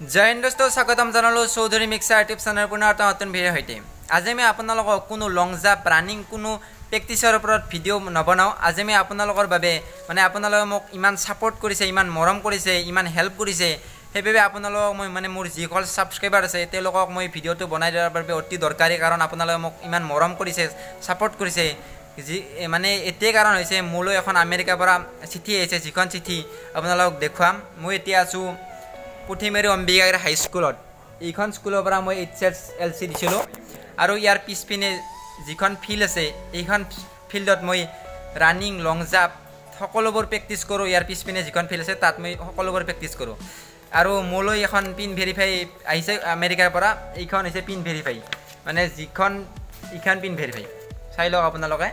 জয় হিন্দ দোস্ত স্বাগতম জানালো চৌধুৰী মিক্সাৰ ইউটিউব চেনেলৰ পুনৰ এটা নতুন ভিডিঅ' সৈতে আজি আমি আপোনালোকক কোনো লং জাম্প ৰানিং কোনো প্ৰেক্টিছৰ ওপৰত ভিডিঅ' নবনাওঁ আজি আমি আপোনালোকৰ বাবে মানে আপোনালোকে মোক ইমান ছাপোৰ্ট কৰিছে ইমান মৰম কৰিছে ইমান হেল্প কৰিছে সেইবাবে আপোনালোকক মই মানে মোৰ যিসকল ছাবস্ক্ৰাইবাৰ আছে তেওঁলোকক মই ভিডিঅ'টো বনাই দিয়াৰ বাবে অতি দৰকাৰী কাৰণ আপোনালোকে মোক ইমান মৰম কৰিছে ছাপোৰ্ট কৰিছে যি মানে এতিয়াই কাৰণ হৈছে মোলৈ এখন আমেৰিকাৰ পৰা চিঠি আহিছে যিখন চিঠি আপোনালোকক দেখুৱাম মই এতিয়া আছোঁ পুঠিমেৰি অম্বিকাগিৰি হাইস্কুলত এইখন স্কুলৰ পৰা মই HSLC দিছিলোঁ আৰু ইয়াৰ পিছপিনে যিখন ফিল্ড আছে এইখন ফিল্ডত মই ৰানিং লং জাম্প সকলোবোৰ প্ৰেক্টিছ কৰোঁ ইয়াৰ পিছপিনে যিখন ফিল্ড আছে তাত মই সকলোবোৰ প্ৰেক্টিছ কৰোঁ আৰু মোলৈ এখন পিন ভেৰিফাই আহিছে আমেৰিকাৰ পৰা এইখন হৈছে পিন ভেৰিফাই মানে যিখন এইখন পিন ভেৰিফাই চাই লওক আপোনালোকে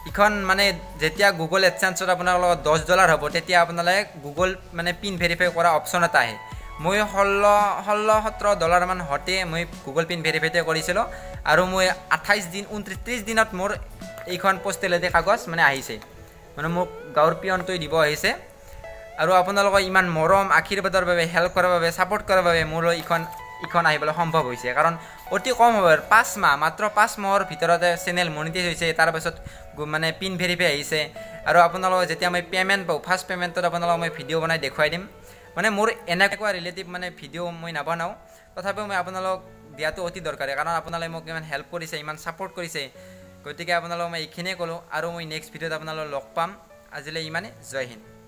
ইখন মানে যেতিয়া গুগল এডচেন্সত আপোনালোকৰ $10 হ'ব তেতিয়া আপোনালোকে গুগল মানে পিন ভেৰিফাই কৰা অপশ্যন এটা আহে মই 16-17 মান হতে মই গুগল পিন ভেৰিফাইতে কৰিছিলোঁ আৰু মই 28 দিন 29 দিনত মোৰ এইখন পোষ্টেলেদি কাগজ মানে আহিছে মানে মোক গাঁৱৰ পিয়নটোই দিব আহিছে আৰু আপোনালোকৰ ইমান মৰম আশীৰ্বাদৰ বাবে হেল্প কৰাৰ বাবে ছাপোৰ্ট কৰাৰ বাবে মোৰ ইখন আহিবলৈ সম্ভৱ হৈছে কাৰণ অতি কম সময়ৰ 5 মাহ মাত্ৰ 5 মাহৰ ভিতৰতে চেনেল মনিটাইজ হৈছে তাৰপাছত মানে পিন ভেৰিফাই আহিছে আৰু আপোনালোকক যেতিয়া মই পে'মেণ্ট পাওঁ ফাৰ্ষ্ট পে'মেণ্টত আপোনালোকক মই ভিডিঅ' বনাই দেখুৱাই দিম মানে মোৰ এনেকুৱা ৰিলেটিভ মানে ভিডিঅ' মই নাবনাওঁ তথাপিও মই আপোনালোকক দিয়াটো অতি দৰকাৰী কাৰণ আপোনালোকে মোক ইমান হেল্প কৰিছে ইমান ছাপোৰ্ট কৰিছে গতিকে আপোনালোকক মই এইখিনিয়ে ক'লোঁ আৰু মই নেক্সট ভিডিঅ'ত আপোনালোকক লগ পাম আজিলৈ ইমানে জয় হিন্দ।